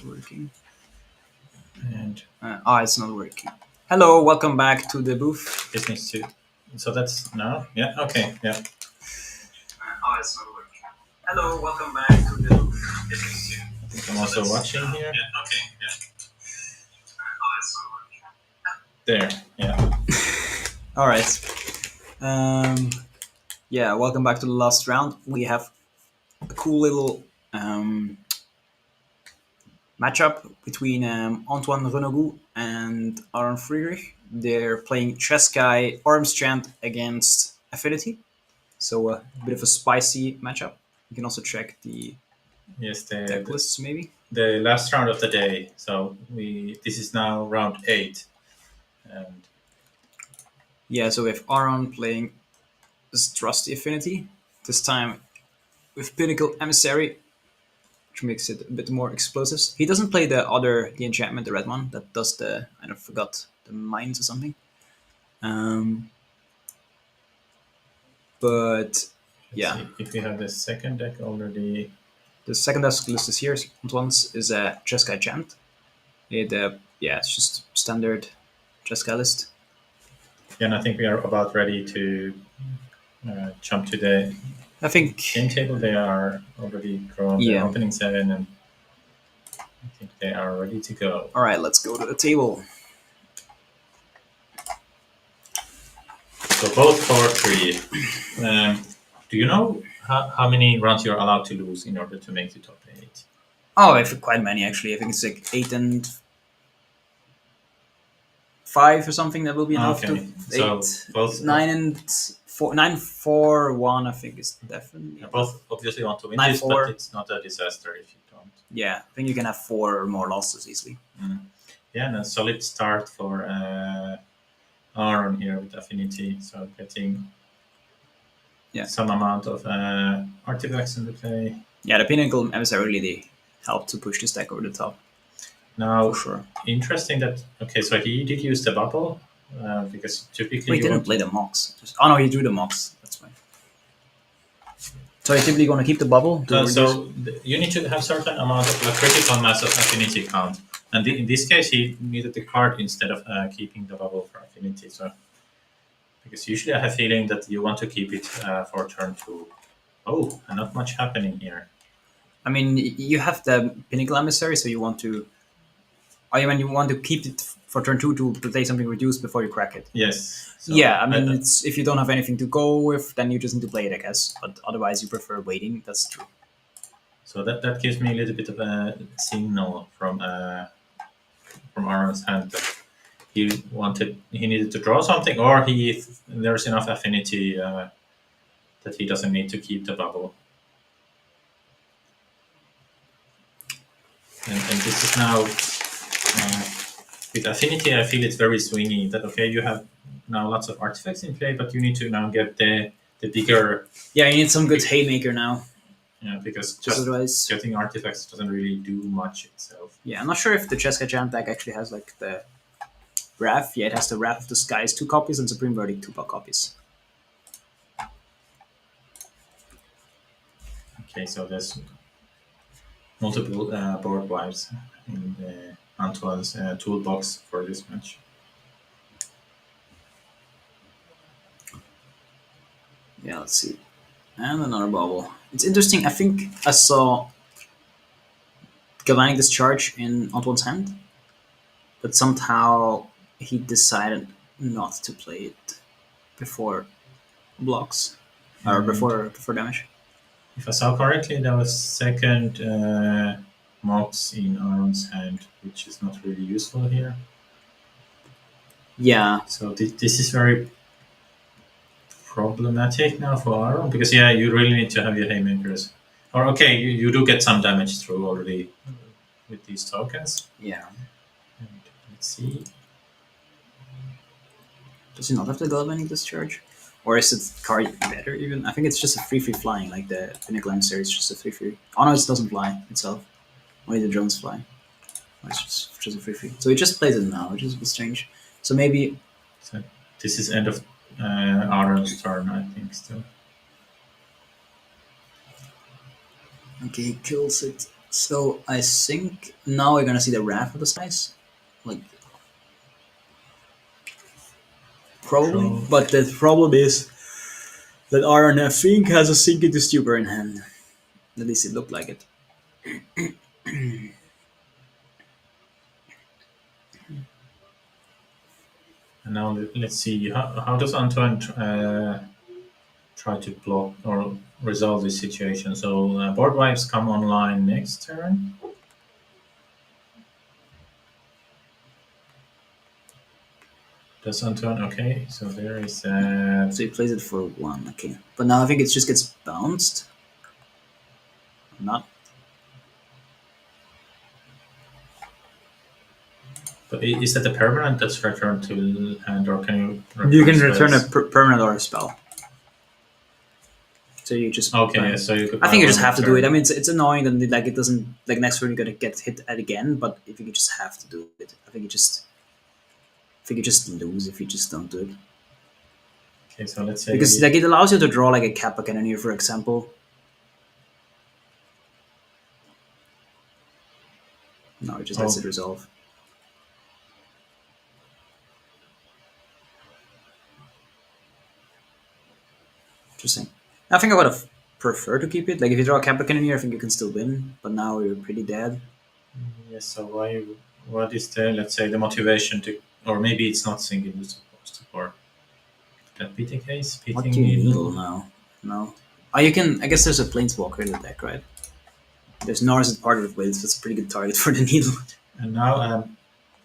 not working. And It's not working. Hello, welcome back to the booth. this needs to. So that's now. Yeah. Okay. Yeah. It's not working. Hello, welcome back to the booth. I think I'm also watching here. Okay. There. Yeah. All right. Welcome back to the last round. We have a cool little matchup between Antoine Renogou and Aaron Friedrich. They're playing Chess Guy Armstrand against Affinity. So a bit of a spicy matchup. You can also check the Yes. deck lists, maybe. The last round of the day. So this is now round 8, and Yeah, so we have Aaron playing this Trusty Affinity. This time with Pinnacle Emissary, which makes it a bit more explosive. He doesn't play the enchantment, the red one, that does I forgot, the mines or something. But yeah, see if we have the second deck already. the second desk list is here. Antoine's is a Jeskai Chant. It's just standard Jeskai list. Yeah, and I think we are about ready to jump to the I think, game table. They are already drawn the yeah. opening 7, and I think they are ready to go. All right, let's go to the table. So both for 3. Do you know how many rounds you're allowed to lose in order to make the top 8? Oh, I think quite many actually. I think it's like 8 and 5 or something. That will be enough Okay, to so 8, both 9 and 4, 9, 4, 1. I think is definitely both obviously want to win 9, this, 4. but it's not a disaster if you don't. Yeah, I think you can have 4 or more losses easily. Yeah, and a solid start for Aaron here with Affinity. So getting some amount of artifacts in the play. Yeah, the Pinnacle Emissary really helped to push this deck over the top. Now, For sure. interesting that so he did use the bubble because typically he didn't play the Mox. Oh no, he drew the Mox. That's fine. So you're typically going to keep the bubble. You need to have certain amount of critical mass of Affinity count, and in this case he needed the card instead of keeping the bubble for Affinity. So because usually I have a feeling that you want to keep it for turn 2. Oh, and not much happening here. I mean, you have the Pinnacle Emissary, so you want to. You want to keep it for turn 2 to play something reduced before you crack it. Yes. So I mean, it's if you don't have anything to go with, then you just need to play it, I guess. But otherwise, you prefer waiting. That's true. So that gives me a little bit of a signal from Aaron's hand that he needed to draw something, or there's enough affinity that he doesn't need to keep the bubble. And this is now with affinity. I feel it's very swingy. That you have now lots of artifacts in play, but you need to now get the bigger. Yeah, you need some good haymaker now. Yeah, because just otherwise getting artifacts doesn't really do much itself. Yeah, I'm not sure if the Cheska Giant deck actually has like the Wrath. Yeah, it has the Wrath of the Skies 2 copies and Supreme Verdict 2 copies. Okay, so there's multiple board wipes in Antoine's toolbox for this match. Yeah, let's see. And another bubble. It's interesting. I think I saw Galvanic Discharge in Antoine's hand, but somehow he decided not to play it before blocks or before damage. If I saw correctly, there was second Mox in Aaron's hand, which is not really useful here. Yeah. So this is very problematic now for Aaron because you really need to have your haymakers. Or you do get some damage through already with these tokens. Yeah. And let's see. Does he not have the Galvanic Discharge? Or is it card better even? I think it's just a 3/3 flying, like the Pinnacle Emissary is just a 3/3. Oh no, it doesn't fly itself. Only the drones fly. Oh, it's just a 3/3. So he just plays it now, which is a bit strange. So maybe. So this is end of Aaron's turn, I think, still. Okay, he kills it. So I think now we're gonna see the Wrath of the Skies, like probably. Pro. But the problem is that Aaron, I think, has a Sink into Stupor in hand. At least it looked like it. And now let's see how does Antoine try to block or resolve this situation. So board wipes come online next turn. Does Antoine? Okay, so there is. So he plays it for one, okay. But now I think it just gets bounced. Not. But is that a permanent that's returned to hand, or can you? You can return a spells? permanent or a spell. So you just. Okay, so you could. I think you just one have to do turn. it. I mean, it's annoying that like it doesn't like next turn you're gonna get hit at again. But if you just have to do it, I think you just lose if you just don't do it. Okay, so let's say Because like it allows you to draw like a Kappa Cannoneer, for example. No, it just lets oh, it resolve. Interesting. I think I would have preferred to keep it. Like if you draw a Kappa Cannoneer, I think you can still win. But now you're pretty dead. yes. So why? What is the let's say the motivation to, or maybe it's not singing the support. Could that be the case? What Pitting do you needle needle. now? No. Oh, you can. I guess there's a Planeswalker in the deck, right? There's Nars as part of it, so it's a pretty good target for the needle. And now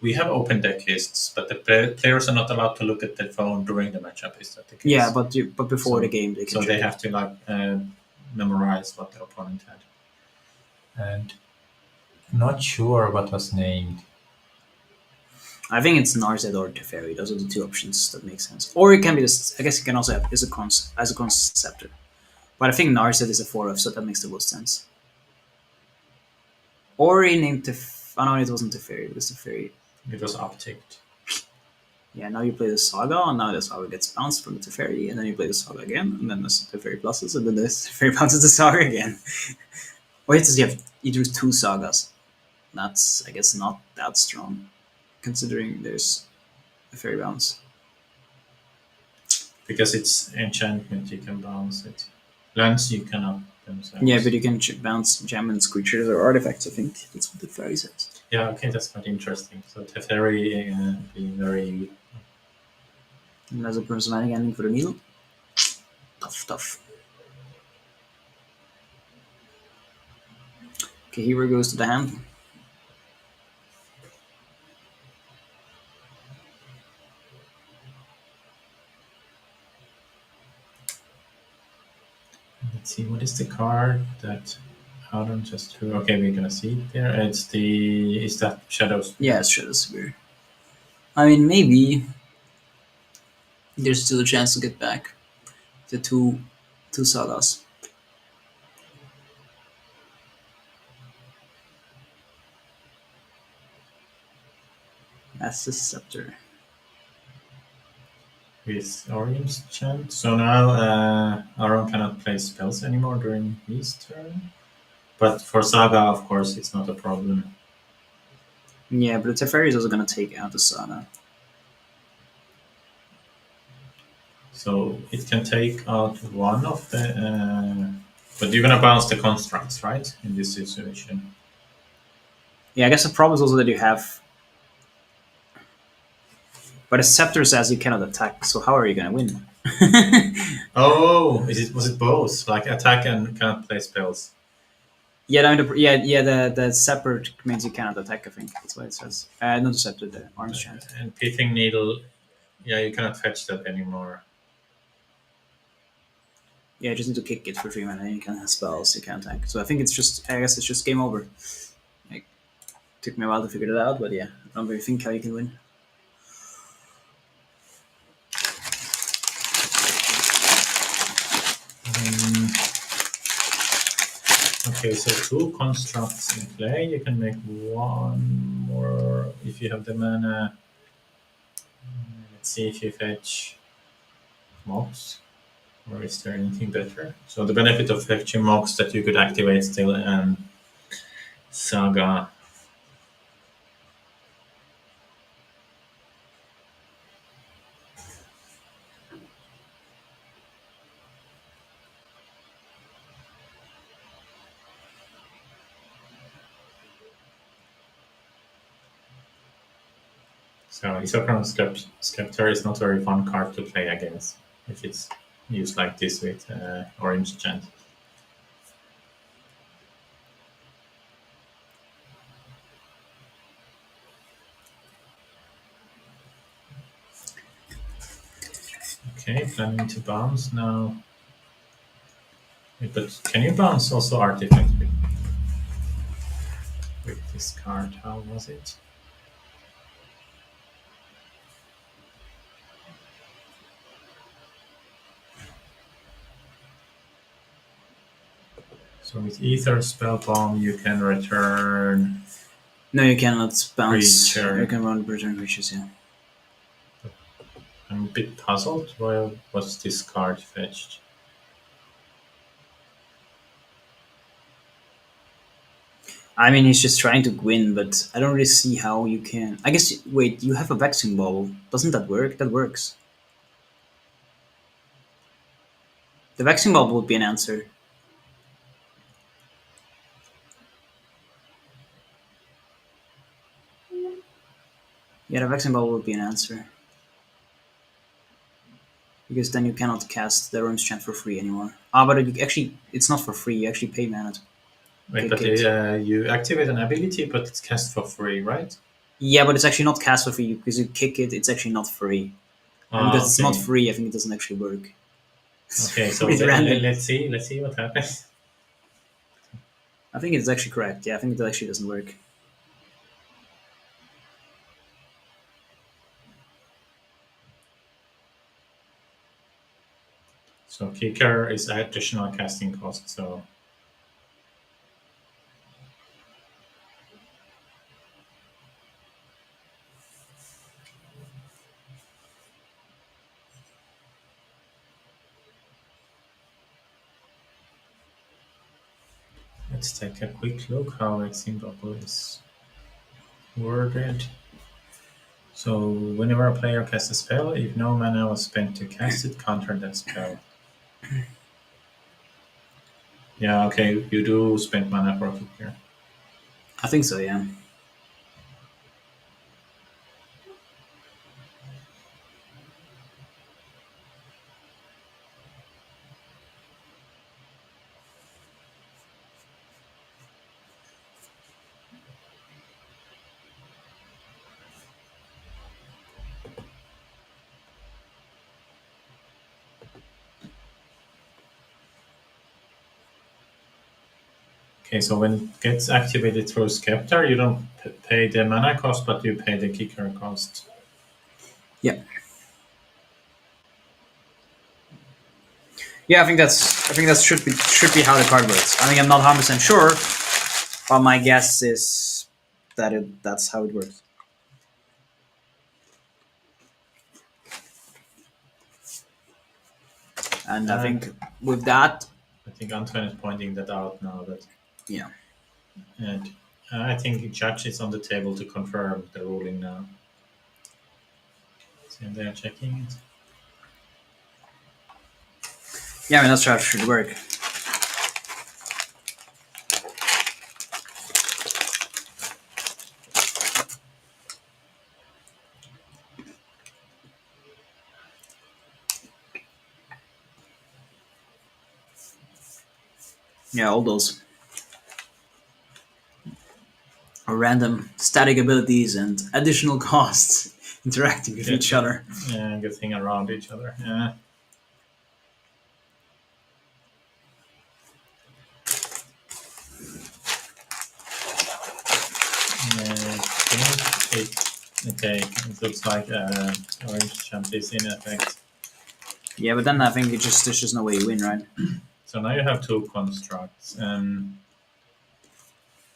we have open deck lists, but the players are not allowed to look at their phone during the matchup. Is that the Yeah, case? but before So, the game they can so they check it. have to like memorize what the opponent had. And not sure what was named. I think it's Narset or Teferi. Those are the two options that make sense. Or it can be this. I guess it can also have as a conceptor. But I think Narset is a 4F, so that makes the most sense. Or he named oh no, it wasn't Teferi. It was Teferi. It was upticked. Yeah, now you play the Saga, and now the Saga gets bounced from the Teferi, and then you play the Saga again, and then the Teferi pluses, and then the Teferi bounces the Saga again. Wait, you do two Sagas. That's, I guess, not that strong, considering there's a Fairy Bounce. Because it's enchantment, you can bounce it. Lands you cannot themselves. Yeah, but you can bounce Jamin's creatures or artifacts, I think. That's what the Fairy says. Yeah, okay, that's quite interesting. So Teferi being very. And as a prismatic ending for the needle. Tough. Okay, here goes to the hand. Let's see, what is the card that Aaron just drew? Okay, we're gonna see it there. It's the. Is that Shadows? Yeah, it's Shadow Sphere. I mean, maybe there's still a chance to get back the two sagas. That's the Scepter. With Orange Chant. So now Aaron cannot play spells anymore during his turn. But for Saga, of course, it's not a problem. Yeah, but the Teferi is also going to take out the Saga. So it can take out one of the. But you're gonna bounce the constructs, right? In this situation. Yeah, I guess the problem is also that you have. But the Scepter says you cannot attack, so how are you going to win? Oh, was it both? Like attack and cannot play spells. Yeah, no, the Scepter means you cannot attack, I think. That's what it says. Not the Scepter, the Orange Chant. And Pithing Needle, yeah, you cannot fetch that anymore. Yeah, you just need to kick it for 3 mana, and you can have spells, you can attack. So I think I guess it's just game over. Like, took me a while to figure it out, but yeah, I don't really think how you can win. Okay, so two constructs in play. You can make one more if you have the mana. Let's see if you fetch mobs, or is there anything better? So the benefit of fetching mobs that you could activate still and saga. So Isochron Scepter is not a very fun card to play against if it's used like this with orange chant. Okay, planning to bounce now. Wait, but can you bounce also artifact with this card? How was it? So with Ether Spell Bomb, you can return No, you cannot bounce. creature. You can run return creatures, yeah. I'm a bit puzzled. Why was this card fetched? I mean, he's just trying to win, but I don't really see how you can. I guess. Wait, you have a vexing bubble. Doesn't that work? That works. The vexing bubble would be an answer. Yeah, the vexing bubble would be an answer. Because then you cannot cast the Room's Chant for free anymore. Ah, but actually, it's not for free. You actually pay mana to Wait, kick but it. you activate an ability, but it's cast for free, right? Yeah, but it's actually not cast for free because you kick it. It's actually not free, and because Ah, it's not okay. free, I think it doesn't actually work. Okay, It's so really random. let's see what happens. I think it's actually correct. Yeah, I think it actually doesn't work. So kicker is additional casting cost. So let's take a quick look how Vexing Bubble is worded. So whenever a player casts a spell, if no mana was spent to cast it, counter that spell. Yeah, okay, you do spend mana for a kicker. I think so. Yeah. Okay, so when it gets activated through Scepter, you don't pay the mana cost, but you pay the kicker cost. Yeah. Yeah, I think that should be how the card works. I think I'm not 100% sure, but my guess is that that's how it works. And I And think with that, I think Antoine is pointing that out now. That yeah, and I think the judge is on the table to confirm the ruling now. So they're checking it. yeah, I mean that's how it should work. Yeah, all those random static abilities and additional costs interacting with each other. Getting around each other. Yeah. Okay, it looks like orange champ is in effect. Yeah, but then I think there's just no way you win, right? So now you have two constructs.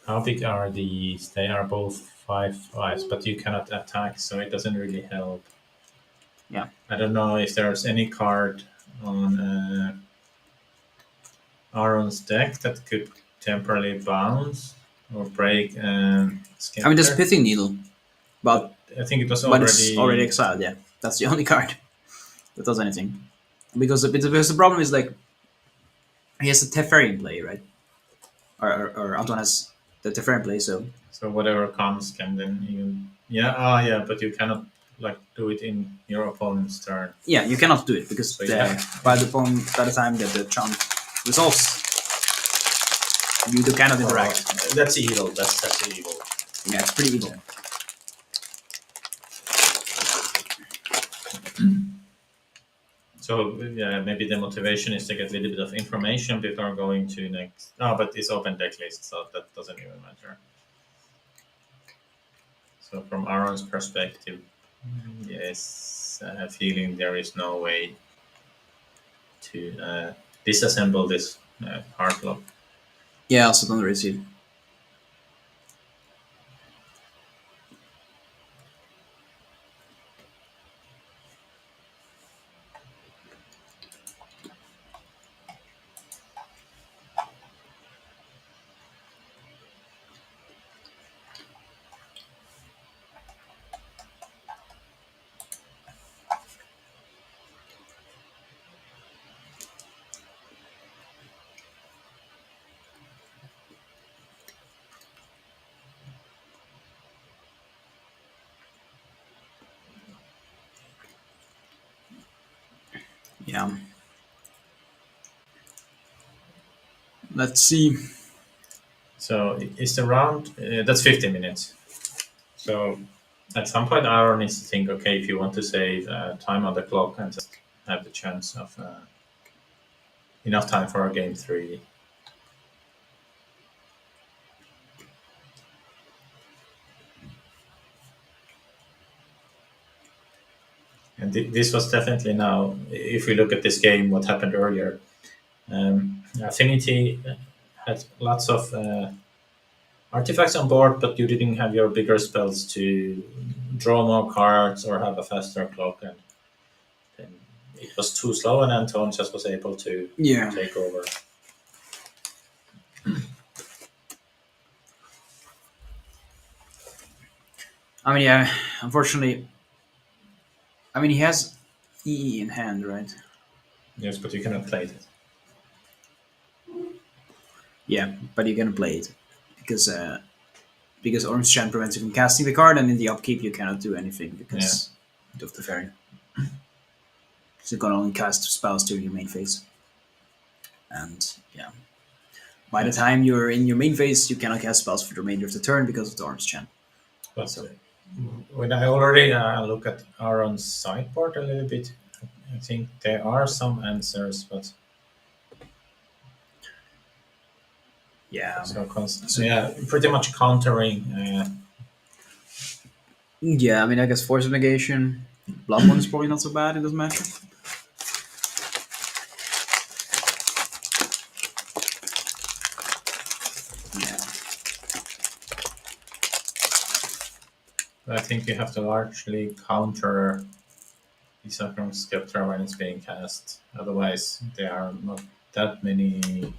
How big are these? They are both 5/5s, but you cannot attack, so it doesn't really help. Yeah. I don't know if there's any card on Aaron's deck that could temporarily bounce. or break I mean, there's scepter, Pithing Needle, but but I think it was it's already already. exiled. Yeah, that's the only card that does anything. Because the problem is like he has the Teferi in play, right? Or Anton has the Teferi in play, so So whatever comes can then you. Yeah, ah, yeah, but you cannot like do it in your opponent's turn. yeah, you cannot do it because So yeah, by the time that the chant resolves, you cannot oh, interact. that's evil. That's evil. Yeah, it's pretty evil. Yeah. So yeah, maybe the motivation is to get a little bit of information before going to next. No, but it's open deck list, so that doesn't even matter. So from Aaron's perspective, yes, I have a feeling there is no way to disassemble this hard lock. Yeah, also don't receive. Yeah. Let's see. So is the round that's 50 minutes. So at some point, Aaron needs to think, okay, if you want to save time on the clock and just have the chance of enough time for a game three. And this was definitely now, if we look at this game, what happened earlier. Affinity had lots of artifacts on board, but you didn't have your bigger spells to draw more cards or have a faster clock, and then it was too slow, and Anton just was able to Yeah. take over. I mean, yeah. Unfortunately, I mean he has EE in hand, right? Yes, but you cannot play it. Yeah, but you can play it because Orange Chant prevents you from casting the card, and in the upkeep you cannot do anything Yeah. because of the fairy. So you can only cast spells during your main phase, and yeah, by the Yeah. time you're in your main phase, you cannot cast spells for the remainder of the turn because of the Orange Chant. But So when I already look at Aaron's sideboard a little bit, I think there are some answers, but yeah, so yeah, pretty much countering. yeah. I mean, I guess Force of Negation, Blood Moon is probably not so bad in this matchup. Yeah, I think you have to largely counter the Sacrum Scepter when it's being cast. Otherwise, there are not that many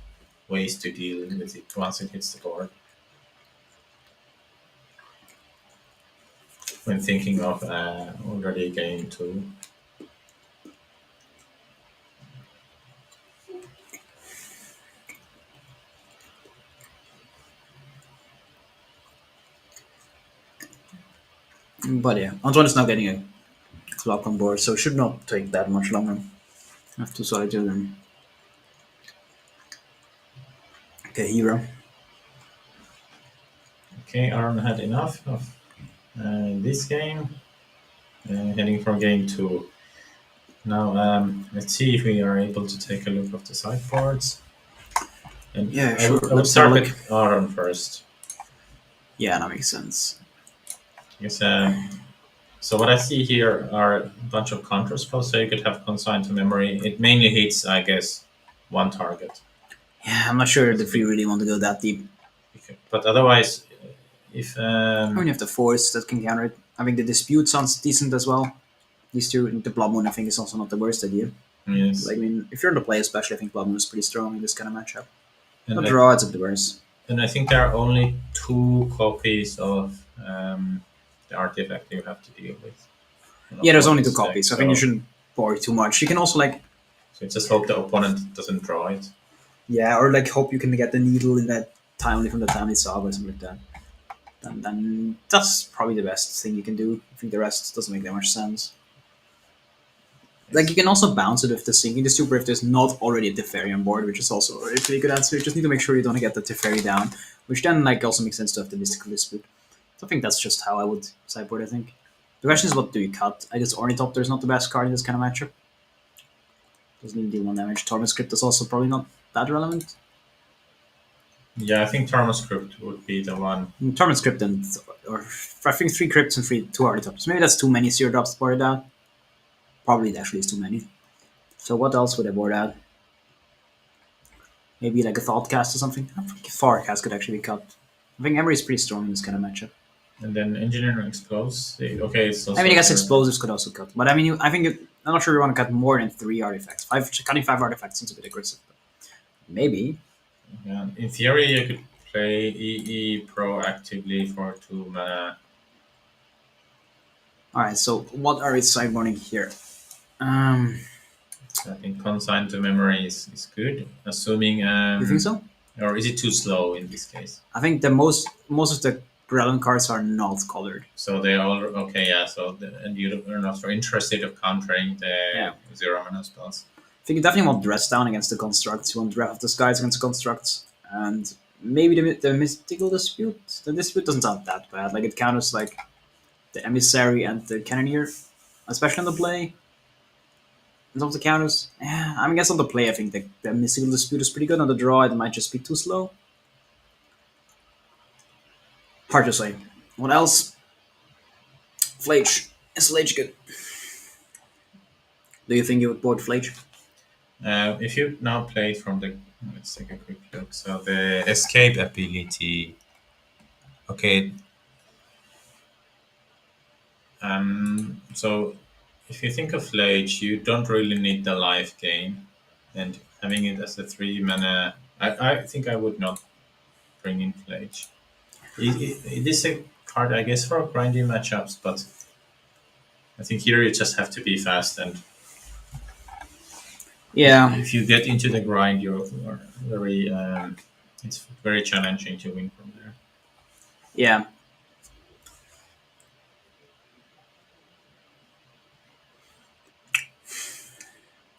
ways to deal with it once it hits the board. When thinking of already game two. but yeah, Antoine is now getting a clock on board, so it should not take that much longer. I have to solitude and okay, hero. Okay, Aaron had enough of this game. Heading for game two. Now, let's see if we are able to take a look of the sideboards. And Yeah, I sure. would Let's have a start look. with Aaron first. Yeah, that makes sense. Yes, so what I see here are a bunch of counter spells, so you could have consigned to memory. It mainly hits, I guess, one target. Yeah, I'm not sure if we really want to go that deep. But otherwise, if I mean, you have the force that can counter it. I think the dispute sounds decent as well. These two, the Blood Moon, I think, is also not the worst idea. yes, Like, I mean, if you're in the play, especially, I think Blood Moon is pretty strong in this kind of matchup. and The like draw, it's a bit worse. And I think there are only two copies of the artifact you have to deal with on Yeah, there's only two opponent's deck. copies, so I think you shouldn't worry too much. You can also like, So just hope the opponent doesn't draw it. yeah, or like hope you can get the needle in that timely from the timely saga or something like that. Then that's probably the best thing you can do. I think the rest doesn't make that much sense. Like Yes. you can also bounce it with the sinking the super if there's not already a Teferi on board, which is also a really good answer. You just need to make sure you don't get the Teferi down, which then like also makes sense to have the mystical dispute. So I think that's just how I would sideboard. I think the question is what do you cut? I guess Ornithopter is not the best card in this kind of matchup. Doesn't even deal one damage. Torment Script is also probably not that relevant. Yeah, I think Thermoscript would be the one. Torment Script and or I think three crypts and two Ornithopters. Maybe that's too many zero drops to board it out. Probably it actually is too many. So what else would I board out? Maybe like a Thoughtcast or something. I think Forecast could actually be cut. I think Emery is pretty strong in this kind of matchup. And then Engineering Explodes. Okay, it's also I mean, I guess Explosives could also cut. But I mean, I'm not sure we want to cut more than three artifacts. Cutting five artifacts seems a bit aggressive. But maybe. Yeah, in theory, you could play EE proactively for 2 mana. Alright, so what are we sideboarding here? Um, I think Consign to Memory is good, assuming. you think so? Or is it too slow in this case? I think the most of the relevant cards are not colored. So they all okay, yeah. So and you're not so interested of countering the Yeah. 0 mana spells. I think you definitely want Dress Down against the constructs. You want Draft of the Skies against the constructs. And maybe the Mystical Dispute. The Dispute doesn't sound that bad. Like it counters like the Emissary and the Cannoneer, especially on the play. And some of the counters, yeah, I guess on the play, I think the Mystical Dispute is pretty good. On the draw, it might just be too slow. Hard to say. What else? Flage. Is Flage good? Do you think you would board Flage? If you now play from the, let's take a quick look. So the escape ability. Okay. So if you think of Flage, you don't really need the life gain, and having it as a 3 mana, I think I would not bring in Flage. It is a card, I guess, for grindy matchups, but I think here you just have to be fast, and Yeah. if you get into the grind, you're very. It's very challenging to win from there. Yeah.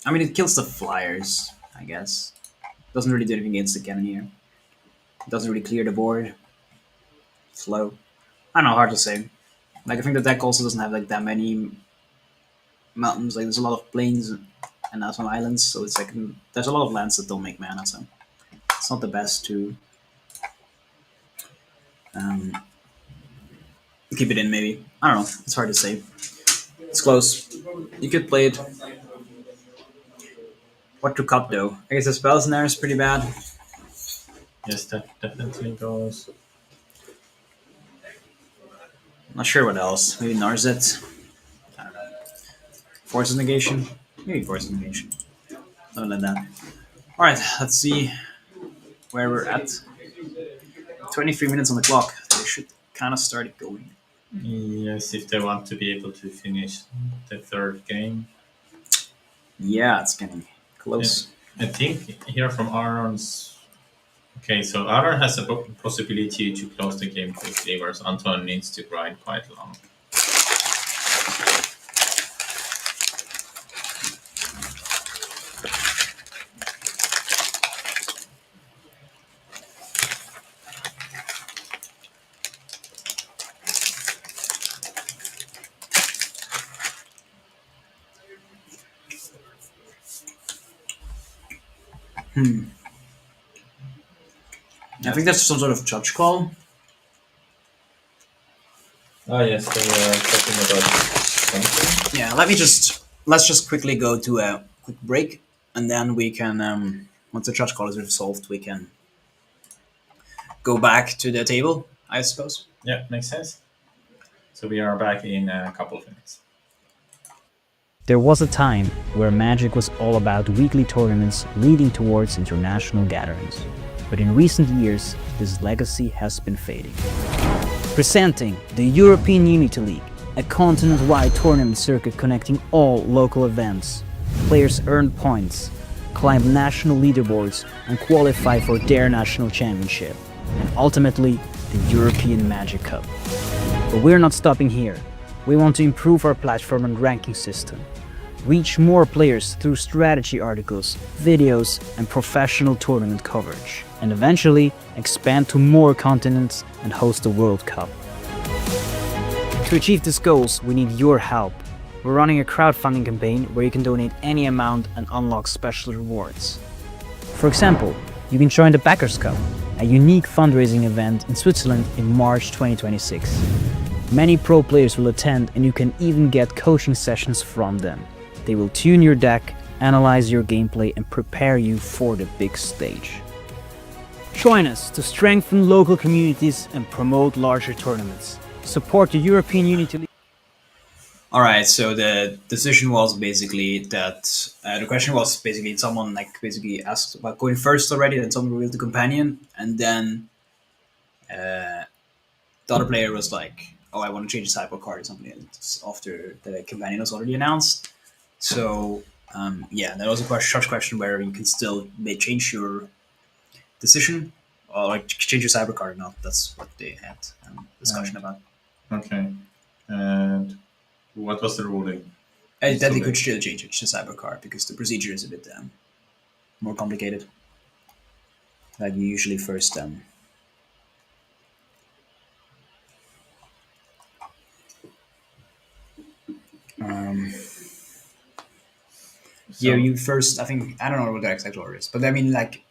I mean, it kills the flyers, I guess. Doesn't really do anything against the Cannoneer. Doesn't really clear the board. Slow. I don't know, hard to say. Like, I think the deck also doesn't have like that many mountains. Like, there's a lot of plains and now some islands, so it's like there's a lot of lands that don't make mana, so it's not the best to um, keep it in. Maybe I don't know. It's hard to say. It's close. You could play it. What to cut though? I guess the spells in there is pretty bad. Yes, that definitely goes. Not sure what else. Maybe Narzet. I don't know. Forces negation. Maybe forces negation. Something like that. All right. Let's see where we're at. 23 minutes on the clock. They should kind of start going. Yes, if they want to be able to finish the third game. Yeah, it's getting close. I think here from Aaron's. Okay, so Aaron has a possibility to close the game quickly, whereas Anton needs to grind quite long. I think that's some sort of judge call. Ah, yes, they were talking about something. Yeah, let's just quickly go to a quick break, and then we can once the judge call is resolved, we can go back to the table, I suppose. Yeah, makes sense. So we are back in a couple of minutes. There was a time where Magic was all about weekly tournaments leading towards international gatherings. but in recent years, this legacy has been fading. Presenting the European Unity League, a continent-wide tournament circuit connecting all local events. Players earn points, climb national leaderboards, and qualify for their national championship, and ultimately, the European Magic Cup. But we're not stopping here. We want to improve our platform and ranking system, reach more players through strategy articles, videos, and professional tournament coverage, and eventually expand to more continents and host the World Cup. To achieve these goals, we need your help. We're running a crowdfunding campaign where you can donate any amount and unlock special rewards. For example, you can join the Backers Cup, a unique fundraising event in Switzerland in March 2026. Many pro players will attend, and you can even get coaching sessions from them. They will tune your deck, analyze your gameplay, and prepare you for the big stage. Join us to strengthen local communities and promote larger tournaments. Support the European Unity League. All right, so the decision was basically that the question was basically someone like basically asked about going first already, then someone revealed the companion, and then the other player was like, "Oh, I want to change the type of card or something." And it's after the companion was already announced, so yeah, there was a short question where you can still may change your decision or like change your cyber card or not. That's what they had discussion about. Okay. And what was the ruling? That they could still change it to cyber card because the procedure is a bit more complicated. Like you usually first So, you first I think I don't know what the exact order is, but I mean like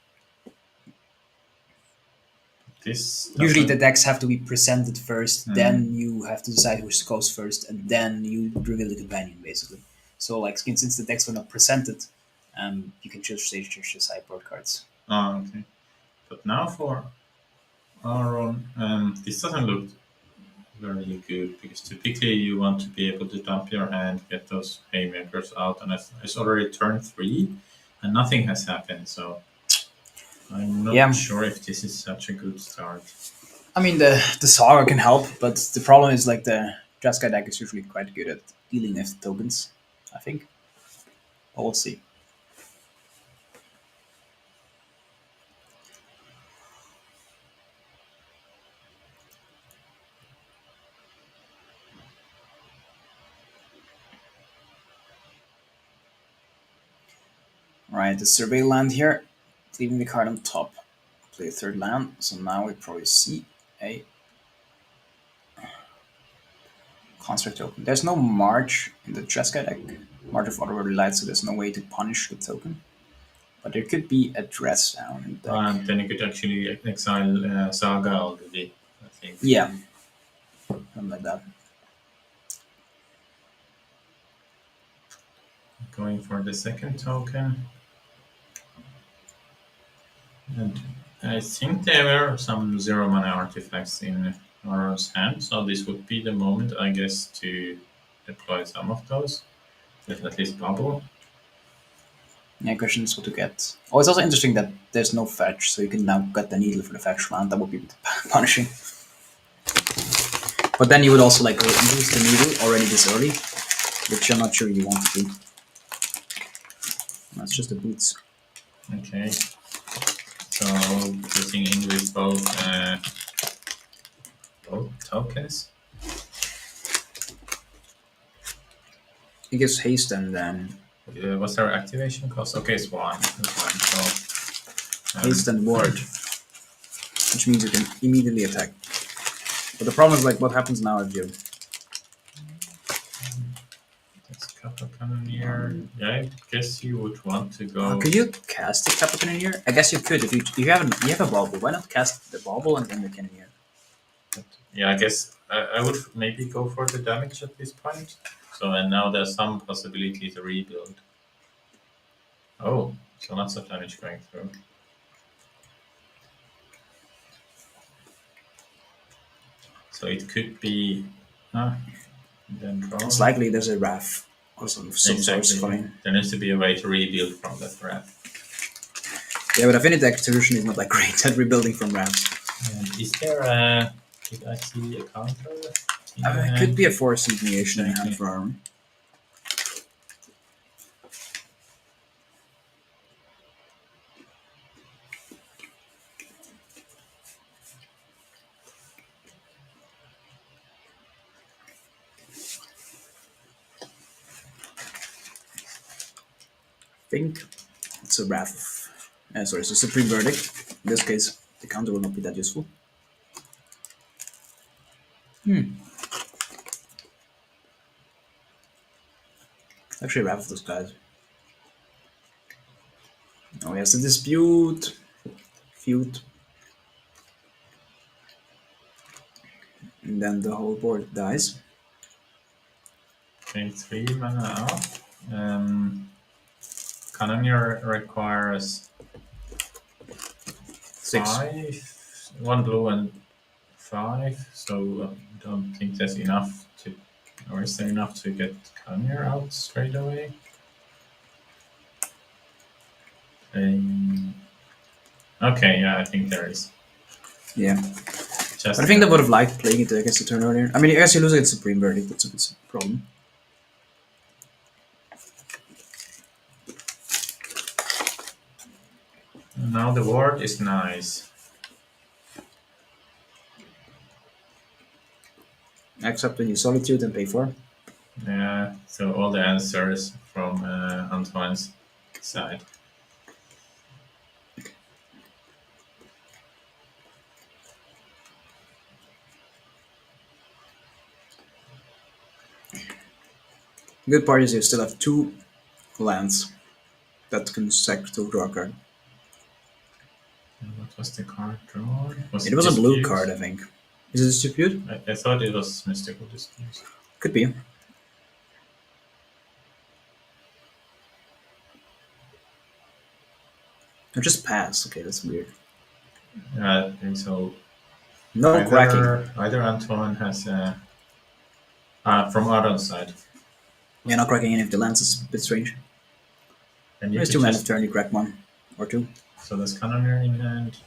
this usually the doesn't- decks have to be presented first, then you have to decide which goes first, and then you reveal the companion basically. So like since the decks were not presented, you can just change the sideboard cards. Oh, okay. But now for Aaron, this doesn't look very good because typically you want to be able to dump your hand, get those haymakers out, and it's already turn 3, and nothing has happened. So I'm not Yeah. sure if this is such a good start. I mean the saga can help, but the problem is like the Jeskai deck is usually quite good at dealing with tokens, I think. But we'll see. Alright, the survey land here, leaving the card on top. Play a third land, so now we probably see a construct token. There's no March in the Jeskai deck. March of Otherworldly Light, so there's no way to punish the token. But there could be a dress down in the deck. And then you could actually exile Saga already, I think. Yeah. Something like that. Going for the second token. And I think there were some 0-mana artifacts in Aaron's hand, so this would be the moment, I guess, to deploy some of those. With at least bubble. Yeah, question is what to get. Oh, it's also interesting that there's no fetch, so you can now get the needle for the fetch land. That would be a bit punishing. But then you would also like use the needle already this early, which I'm not sure you want to do. That's just the boots. Okay. So getting in with both tokens. It gives haste and What's their activation cost? Okay, it's one. So haste and ward, which means you can immediately attack. But the problem is like what happens now if you that's Kappa Cannoneer. Yeah, I guess you would want to go. could you cast the Kappa Cannoneer? I guess you could if you have a bauble. Why not cast the bauble and then the Cannoneer? Yeah, I guess I would maybe go for the damage at this point. So and now there's some possibility to rebuild. Oh, so lots of damage going through. So it could be. Then draw. It's likely there's a Wrath or some source coming. There needs to be a way to rebuild from that wrath. Yeah, but Affinity Execution is not that great at rebuilding from ramps. And is there a? Did I see a counter? In the It could hand? be a force ignition in hand Exactly. for arm. I think it's a Wrath. Sorry, it's a Supreme Verdict. In this case, the counter will not be that useful. Actually, Wrath of those guys. Oh, he has a dispute. Feud. And then the whole board dies. Okay, 3 mana off. Cannoneer requires Six. 5, 1 blue and 5. So I don't think there's enough to, or is there enough to get Cannoneer out straight away? Okay, yeah, I think there is. Yeah. Just But I think they would have liked playing it against the turn earlier. I mean, I guess you lose against Supreme Verdict, that's a problem. now the ward is nice. Accept when you Solitude and pay for. Yeah, so all the answers from Antoine's side. Good part is you still have 2 lands that can sack to draw a card. And what was the card drawn? It was a blue Dispute? card, I think. Is it Dispute? I thought it was Mystical Dispute. Could be. Or just pass. Okay, that's weird. Yeah, I think so. No cracking. Either Antoine has from Aaron's side. Yeah, not cracking any of the lands is a bit strange. And you There's could 2 mana just, turn, you crack 1 or 2. so there's Cannoneer in hand.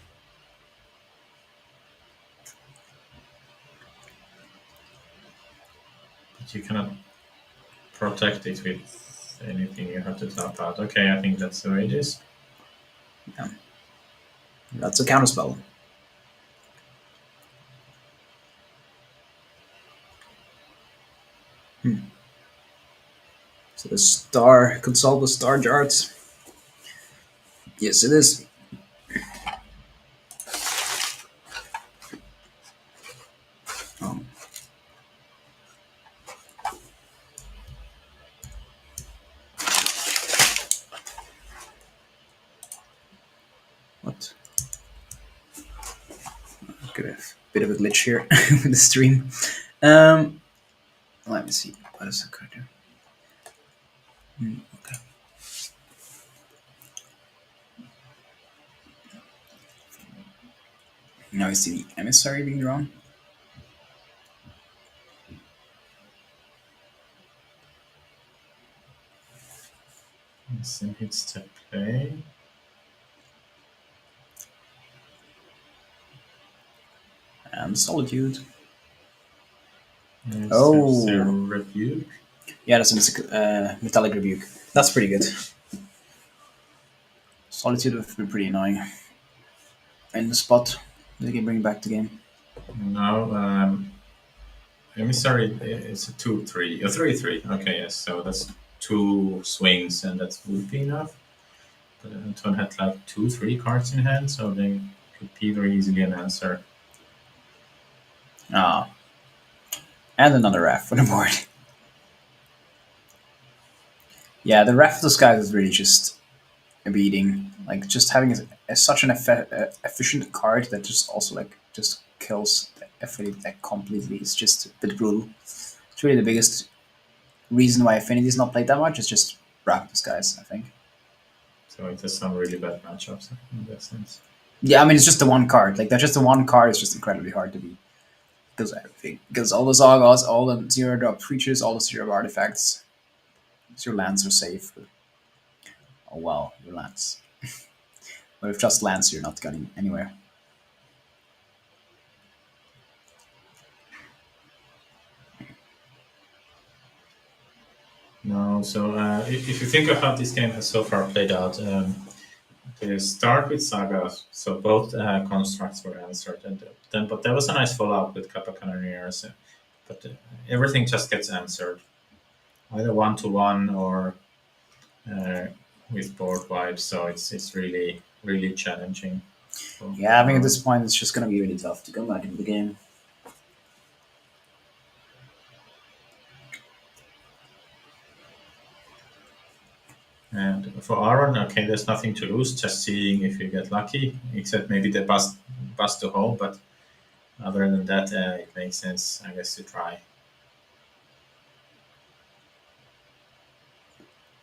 But you cannot protect it with anything, you have to tap out. Okay, I think that's the way it is. That's a counterspell. So the star, consult the star charts. Yes, it is. Oh. What? Okay, a bit of a glitch here with the stream. Let me see. What is that card do? Okay. Now I see the emissary being drawn. Sim hits to play. And Solitude. Yes, Oh. there's a Rebuke. Yeah, that's a Metallic Rebuke. That's pretty good. Solitude would have been pretty annoying. In the spot, they can bring back the game. Now, Emissary is a 2-3, a 3-3. Okay, yes, so that's 2 swings, and that would be enough. But Anton had like 2-3 cards in hand, so they could be very easily an answer. Ah. And another Wrath for the board. Yeah, the Wrath of the Skies is really just a beating. Like, just having such an efficient card that just also, like, just kills the Affinity deck completely. It's just a bit brutal. It's really the biggest reason why Affinity is not played that much. It's just Wrath of the Skies, I think. So it has some really bad matchups in that sense. Yeah, I mean, it's just the one card. Like, that's just the one card is just incredibly hard to beat. Because all the Zagas, all the 0-drop creatures, all the 0 artifacts, your lands are safe. But, oh wow, your lands. But with just lands, you're not getting anywhere. No, so if you think of how this game has so far played out, they start with sagas, so both constructs were answered, and then but there was a nice follow-up with Kappa Cannoneers, but everything just gets answered, either one to one or uh, with board wipes. So it's really challenging. Yeah, I think at this point it's just gonna be really tough to come back into the game. And for Aaron, okay, there's nothing to lose, just seeing if you get lucky, except maybe the bust to home. But other than that, it makes sense, I guess, to try.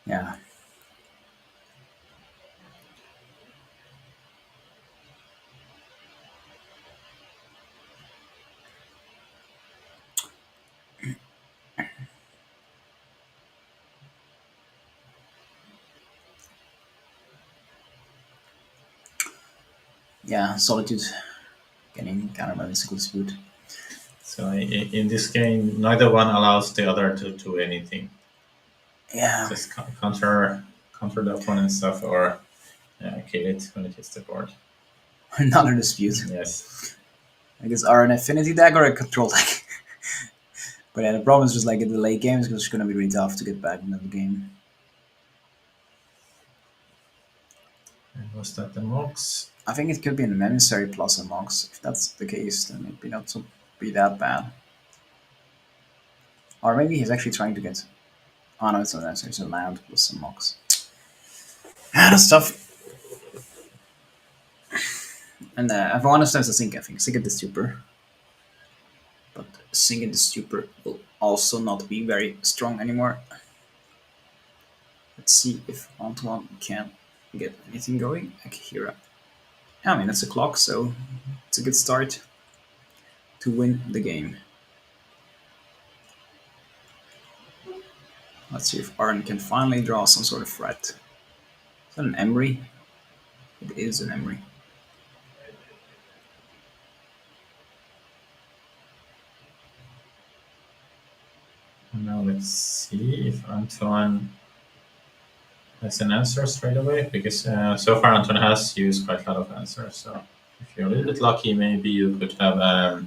Yeah. Yeah, Solitude getting kind of a mystical dispute. So in this game, neither one allows the other to do anything. Yeah, Just counter the opponent's stuff or kill it when it hits the board. another dispute. Yes. I guess are an affinity deck or a control deck. But yeah, the problem is just like in the late games, it's gonna be really tough to get back into the game. And was that the Mox? I think it could be an emissary plus a Mox. If that's the case, then it'd be not to be that bad. Or maybe he's actually trying to get. Oh no, it's not necessary. It's a land plus some Mox. Ah, that's tough. And for one of them, it's I think Sink the Stupor. But Sink the Stupor will also not be very strong anymore. Let's see if Antoine can get anything going. Akihira. Yeah, I mean, that's a clock, so it's a good start to win the game. Let's see if Arn can finally draw some sort of threat. Is that an Emery? It is an Emery. Now let's see if Antoine has an answer straight away, because so far Antoine has used quite a lot of answers. So if you're a little bit lucky, maybe you could have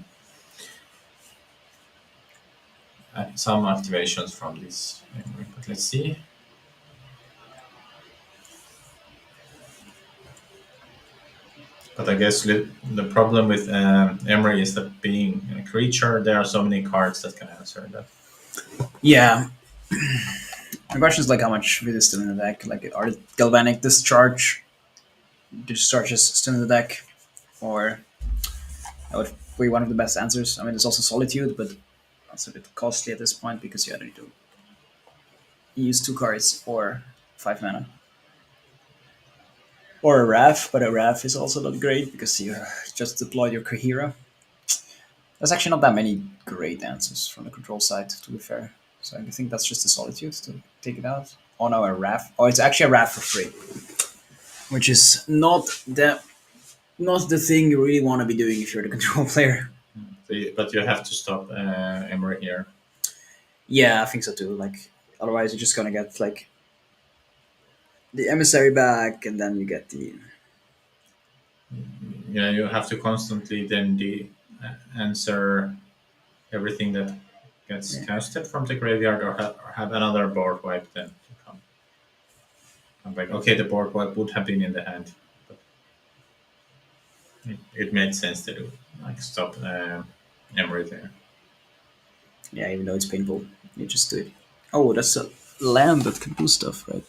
some activations from this. But let's see. But I guess the problem with Emery is that being a creature, there are so many cards that can answer that. Yeah. The question is like how much with is still in the deck. Like, are Galvanic discharges still in the deck, or that would be one of the best answers. I mean, there's also Solitude, but that's a bit costly at this point because you either need to use 2 cards or 5 mana. Or a Wrath, but a Wrath is also not great because you just deployed your Kahira. There's actually not that many great answers from the control side, to be fair. So I think that's just a Solitude to take it out. Oh no, a Wrath. Oh, it's actually a Wrath for free, which is not the thing you really want to be doing if you're the control player. But you have to stop Emery here. Yeah, I think so too. Like, otherwise you're just gonna get like the emissary back, and then you get the Yeah, you have to constantly then answer everything that gets casted from the graveyard, or have another board wipe then to come back. Okay, the board wipe would have been in the hand, but it made sense to do, like, stop Emery there. yeah. Even though it's painful, you just do it. Oh, that's a land that can do stuff, right?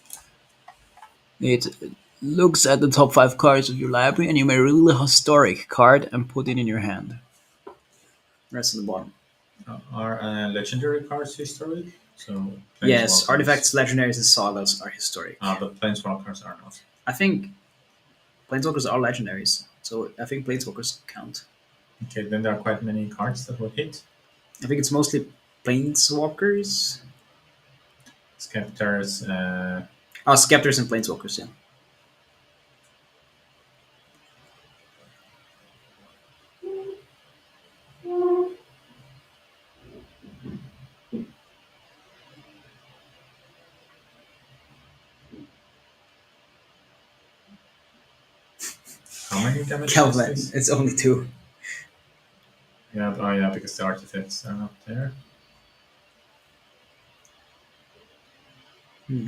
It looks at the top 5 cards of your library, and you may reveal a historic card and put it in your hand. Rest at the bottom. Are legendary cards historic? So Yes, planeswalkers- artifacts, legendaries, and sagas are historic. but planeswalkers are not. I think planeswalkers are legendaries, so I think planeswalkers count. Okay, then there are quite many cards that would hit. I think it's mostly planeswalkers. Scepters. Oh, Scepters and planeswalkers, yeah. How many damage is Calvin, this? it's only two. Yeah, oh yeah, because the artifacts are not there. Hmm.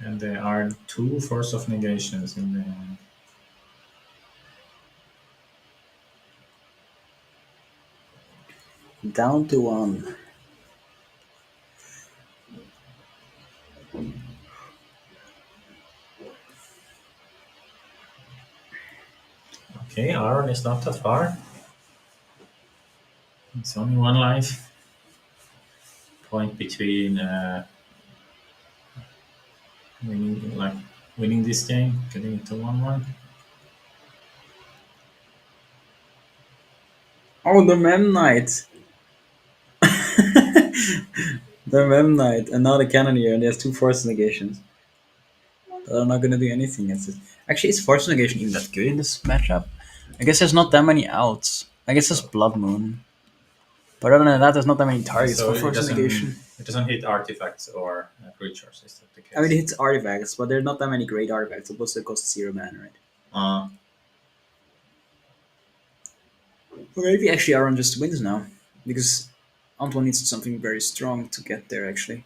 And there are two force of negations in the. Down to one. Okay, Aaron is not that far. It's only one life. Point between winning, like winning this game, getting it to 1-1. Oh, the Mem Knight. The Mem Knight, and now the Cannoneer, and he has two force negations. That are not gonna do anything against it. Actually, is force negation even that good in this matchup? I guess there's not that many outs. I guess there's So, Blood Moon. But other than that, there's not that many okay, targets so for force negation. it doesn't hit artifacts or creatures. Is that the I mean, case? it hits artifacts, but there are not that many great artifacts. It also costs 0 mana, right? Uh, Or maybe actually Aaron just wins now. Because Antoine needs something very strong to get there, actually.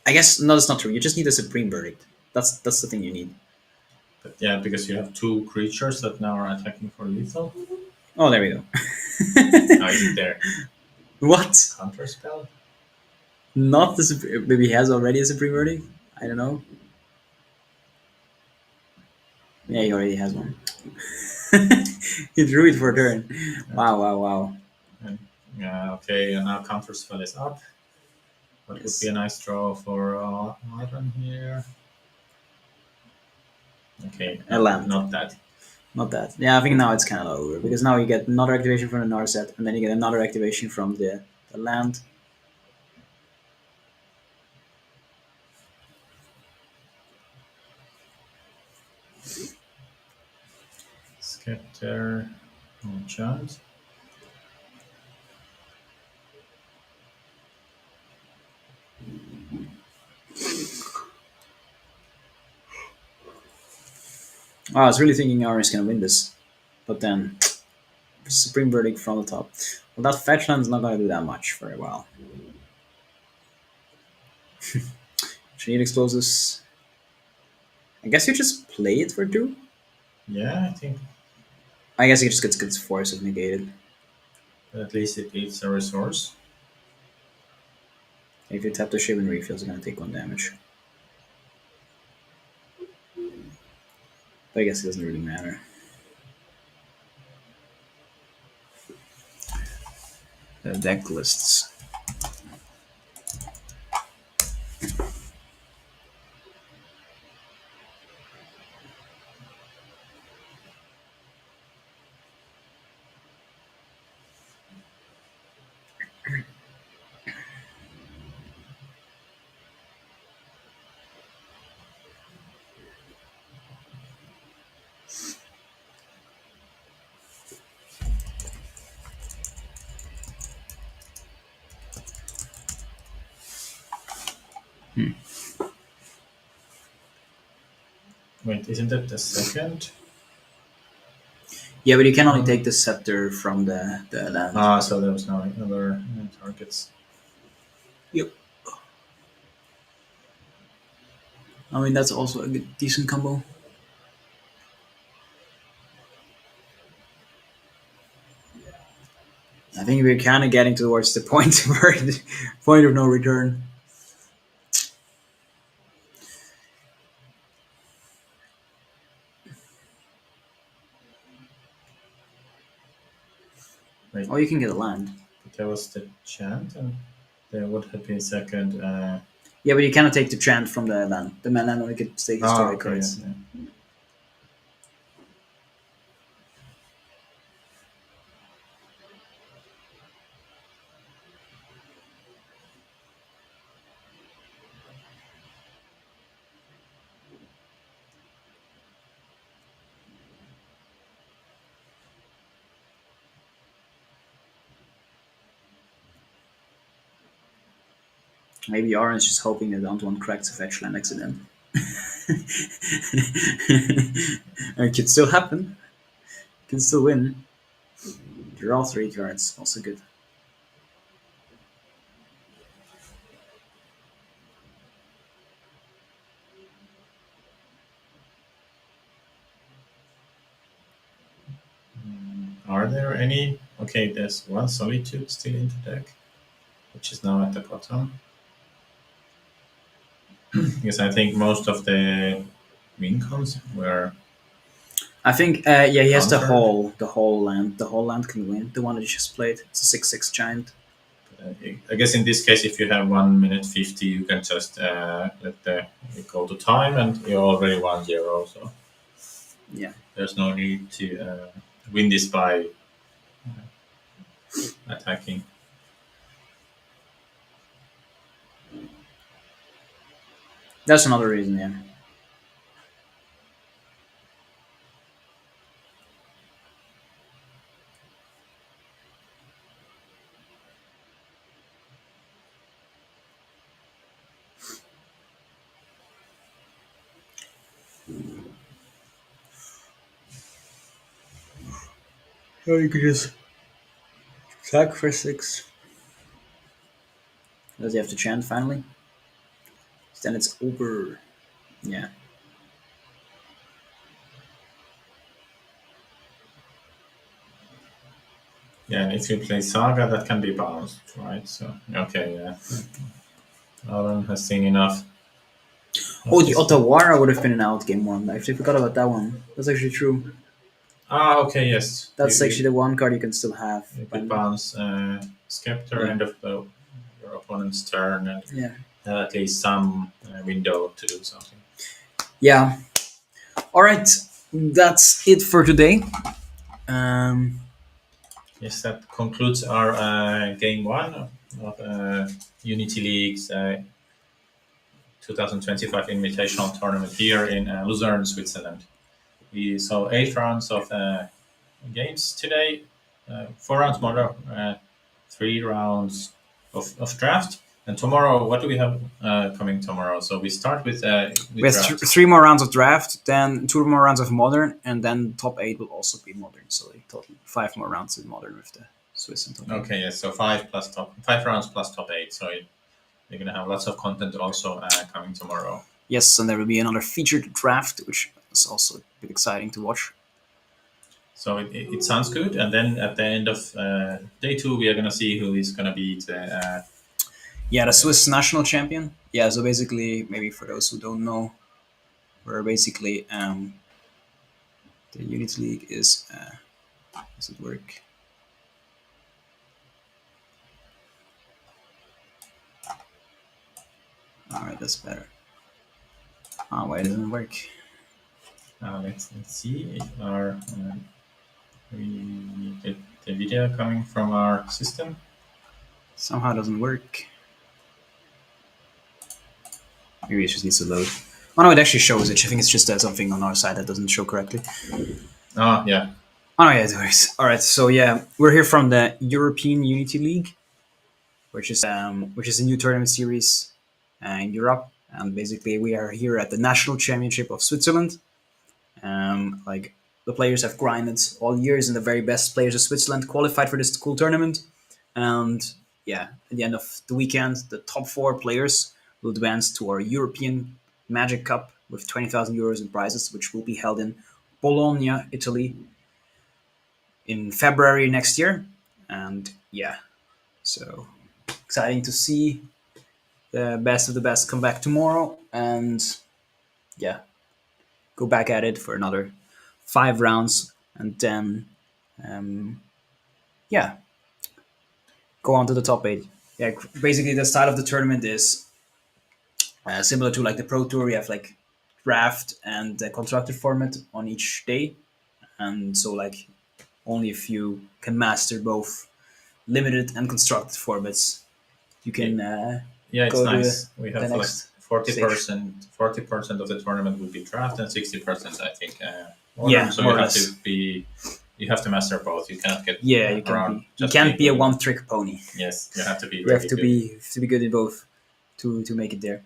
I guess, no, that's not true. You just need a Supreme Verdict. That's the thing you need. but yeah, because you have two creatures that now are attacking for lethal. Oh, there we go. Now is it there? What? Counter spell? Not the Supreme. Maybe he has already a Supreme Verdict? I don't know. Yeah, he already has one. He drew it for a turn. Wow, wow, wow. And, yeah, okay, and now counter spell is up. What would be Yes. a nice draw for Iron here? Okay, A no, land. not that. Not that. Yeah, I think now it's kind of over because now you get another activation from the Narset, and then you get another activation from the land. Scepter, enchant. Oh, I was really thinking Aaron is gonna win this, but then Supreme Verdict from the top. Well, that fetch land is not gonna do that much for a while. She need explosives. I guess you just play it for two. Yeah, I think I guess it just gets force if negated. at least it eats a resource. If you tap the Shivan refills, it's gonna take one damage. But I guess it doesn't really matter. The deck lists. Wait, isn't that the second? Yeah, but you can only take the scepter from the land. Ah, so there was no other targets. Yep. I mean, that's also a good, decent combo. I think we're kind of getting towards the point where the point of no return. Wait, Oh, you can get a land. but there was the chant, and there would have been second. Yeah, but you cannot take the chant from the land. The man land only can take historic Okay, yeah, cards. yeah. Maybe Orange is hoping that Antoine cracks a fetch land accident. It could still happen. Can still win. Draw 3 cards. Also good. Are there any? Okay, there's one Solitude still in the deck, which is now at the bottom. Because I think most of the win cons were. I think yeah, he has Counter. the whole land. The whole land can win. The one that you just played. It's a 6/6 giant. I guess in this case, if you have 1 minute 50, you can just let the it go to time, and you already 1-0. So Yeah. there's no need to win this by attacking. That's another reason, yeah. Oh, you could just attack for 6. Does he have to chant finally? Then it's over. Yeah. Yeah, and if you play Saga, that can be bounced, right? So okay, yeah. Alan has seen enough. Oh, the Otawara would have been an out game one. I actually forgot about that one. That's actually true. Okay, yes. That's actually the one card you can still have. You could bounce Scepter Yeah. end of your opponent's turn and Yeah. have at least some window to do something. Yeah. All right. That's it for today. Yes, that concludes our game one of Unity League's 2025 Invitational Tournament here in Lucerne, Switzerland. We saw 8 rounds of games today, 4 rounds model, 3 rounds of draft. And tomorrow, what do we have coming tomorrow? So we start with we have draft. 3 more rounds of draft, then 2 more rounds of modern, and then top 8 will also be modern. So like total 5 more rounds in modern with the Swiss and top 8. Okay, yes. So 5 rounds plus top 8. So you're gonna have lots of content also coming tomorrow. Yes, and there will be another featured draft, which is also a bit exciting to watch. So it sounds good. And then at the end of day 2, we are gonna see who is gonna beat. Yeah, the Swiss national champion. Yeah, so basically, maybe for those who don't know, we're basically the Unity League is. Does it work? All right, that's better. Oh, why doesn't it work? Let's see if we get the video coming from our system. Somehow doesn't work. Maybe it just needs to load. Oh no, it actually shows it. I think it's just something on our side that doesn't show correctly. Oh yeah. Oh yeah, it works. All right, so yeah, we're here from the European Unity League, which is a new tournament series in Europe, and basically we are here at the National Championship of Switzerland. Like the players have grinded all years, and the very best players of Switzerland qualified for this cool tournament. And yeah, at the end of the weekend, the top 4 players will advance to our European Magic Cup with 20,000 euros in prizes, which will be held in Bologna, Italy, in February next year. And yeah, so exciting to see the best of the best come back tomorrow, and yeah, go back at it for another 5 rounds, and then yeah, go on to the top 8. Yeah, basically the style of the tournament is similar to like the Pro Tour. You have like draft and the constructed format on each day, and so like only if you can master both limited and constructed formats, you can Yeah, it's go to nice. We the have like next 40% of the tournament will be draft and 60% I think modern. Yeah, So more you or have less. to be you have to master both. You cannot get Yeah, you around. can't be. You just can't be a good. one-trick pony. Yes, you have to be. You Really have to good. be good in both to make it there.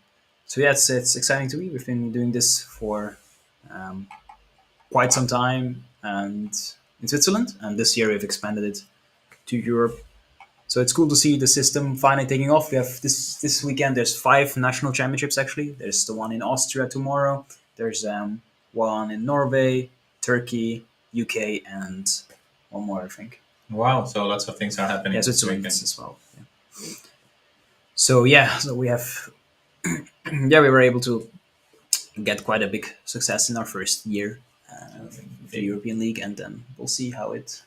So yeah, it's exciting to me. We've been doing this for um, quite some time, and in Switzerland, and this year we've expanded it to Europe. So it's cool to see the system finally taking off. We have this weekend. There's 5 national championships actually. There's the one in Austria tomorrow. There's one in Norway, Turkey, UK, and one more I think. Wow, so lots of things are happening Yeah, this Switzerland weekend. as well. Yeah. So yeah, so we have yeah we were able to get quite a big success in our first year of the European League, and then we'll see how it.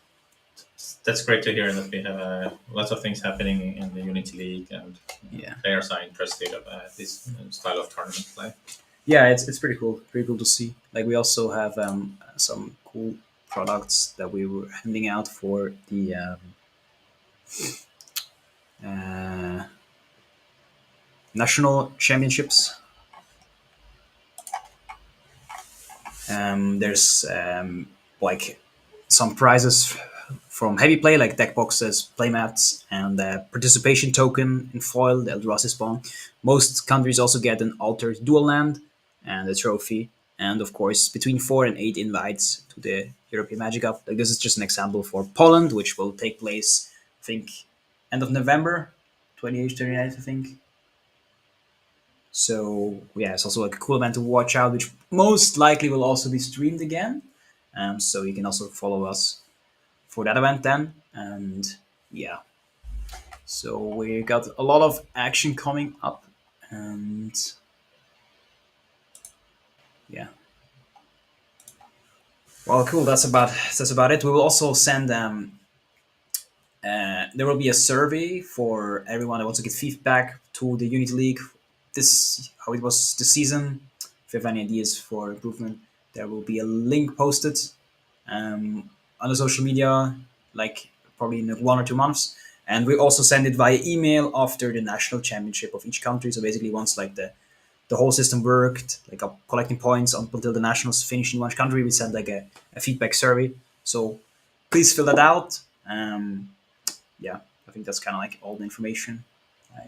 That's great to hear that we have lots of things happening in the Unity League, and Yeah, players are interested of this style of tournament play. yeah, it's pretty cool to see. Like we also have some cool products that we were handing out for the uh, national championships. There's like some prizes from heavy play, like deck boxes, playmats, and the participation token in foil, the Eldrazi spawn. Most countries also get an altered dual land and a trophy, and of course between 4 and 8 invites to the European Magic Cup. Like this is just an example for Poland, which will take place, I think, end of November, 28th, 29th, I think. So yeah, it's also like a cool event to watch out, which most likely will also be streamed again. So you can also follow us for that event then. And yeah, so we got a lot of action coming up, and yeah. Well, cool. That's about it. We will also send there will be a survey for everyone that wants to get feedback to the Unity League. This how it was this season. If you have any ideas for improvement, there will be a link posted on the social media, like probably in 1 or 2 months. And we also send it via email after the national championship of each country. So basically, once like the whole system worked, like collecting points until the nationals finish in one country, we send like a feedback survey. So please fill that out. Yeah, I think that's kind of like all the information. I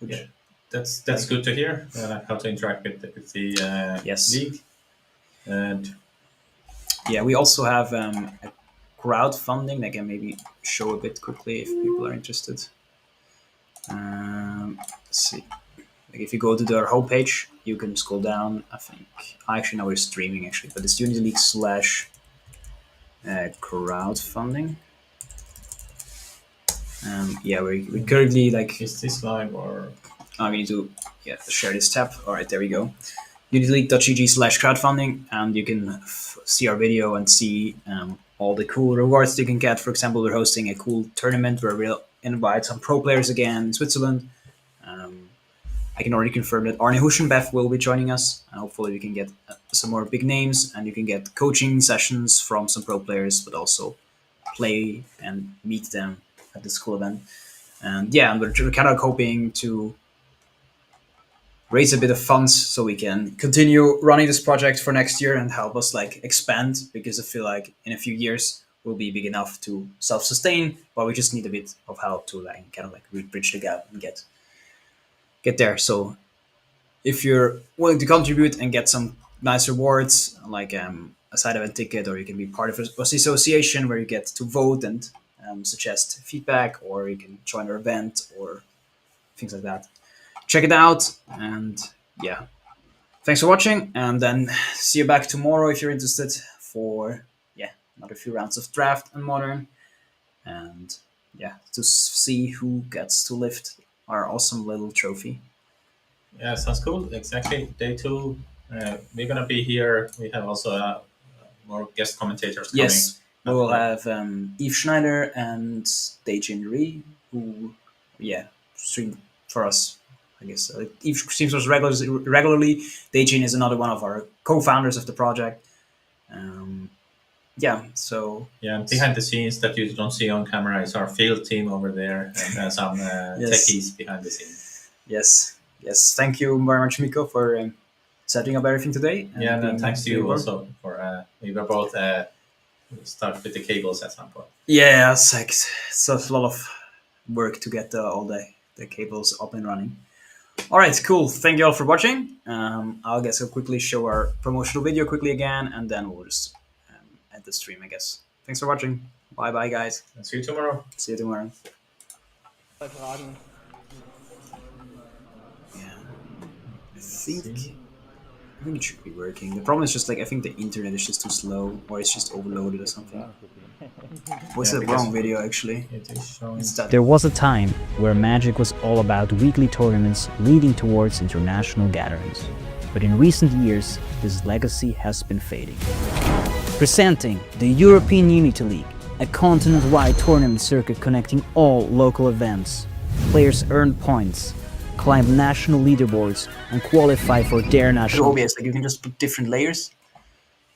would, Yeah, that's good to hear. How to interact with the Yes. league, and Yeah, we also have a crowdfunding that I can maybe show a bit quickly if people are interested. Let's see. Like if you go to their homepage, you can scroll down. I think actually now we're streaming actually, but it's Unity League slash crowdfunding. Yeah, we currently like is this live or we need to share this tab. All right, there we go. unityleague.gg/crowdfunding, and you can see our video and see all the cool rewards you can get. For example, we're hosting a cool tournament where we'll invite some pro players again in Switzerland. I can already confirm that Arne Huschenbeff will be joining us, and hopefully we can get some more big names, and you can get coaching sessions from some pro players, but also play and meet them at this cool event. And yeah, and we're kind of hoping to raise a bit of funds so we can continue running this project for next year and help us like expand, because I feel like in a few years we'll be big enough to self-sustain, but we just need a bit of help to like kind of like bridge the gap and get there. So if you're willing to contribute and get some nice rewards like a side event ticket, or you can be part of an association where you get to vote and suggest feedback, or you can join our event or things like that. Check it out, and yeah, thanks for watching, and then see you back tomorrow if you're interested for another few rounds of draft and modern, and to see who gets to lift our awesome little trophy. yeah, sounds cool. Exactly, day 2. We're gonna be here. We have also more guest commentators coming. Yes, we will have Eve Schneider and Daejin Ri, who stream for us. I guess Eve streams for us regularly. Daejin is another one of our co-founders of the project. So Yeah, behind the scenes that you don't see on camera is our field team over there, and some techies behind the scenes. Yes. Thank you very much, Miko, for setting up everything today. Yeah, and thanks to you also for we were both start with the cables at some point. Yeah, it's a lot of work to get all the cables up and running. Alright, cool. Thank you all for watching. I'll guess I'll quickly show our promotional video quickly again, and then we'll just end the stream, I guess. Thanks for watching. Bye bye, guys. And see you tomorrow. See you tomorrow. Yeah. I think it should be working. The problem is just like I think the internet is just too slow, or it's just overloaded or something. What's the wrong video actually? It is showing. It's that. There was a time where Magic was all about weekly tournaments leading towards international gatherings. But in recent years, this legacy has been fading. Presenting the European Unity League, a continent-wide tournament circuit connecting all local events. Players earn points, climb national leaderboards, and qualify for their With national... OBS, like you can just put different layers.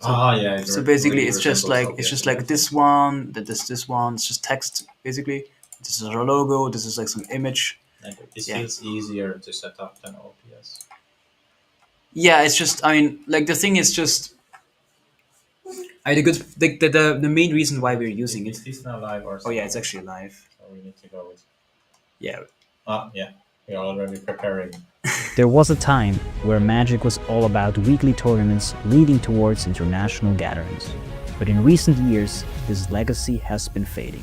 Yeah. So basically, it's just like this one, this one. It's just text basically. This is our logo. This is like some image. This Yeah. feels easier to set up than OPS. Yeah, it's just. I mean, like the thing is just. The main reason why we're using Is it. this now live or? Oh yeah, it's actually live. So we need to go with. Yeah. Yeah. We are already preparing. There was a time where Magic was all about weekly tournaments leading towards international gatherings. But in recent years, this legacy has been fading.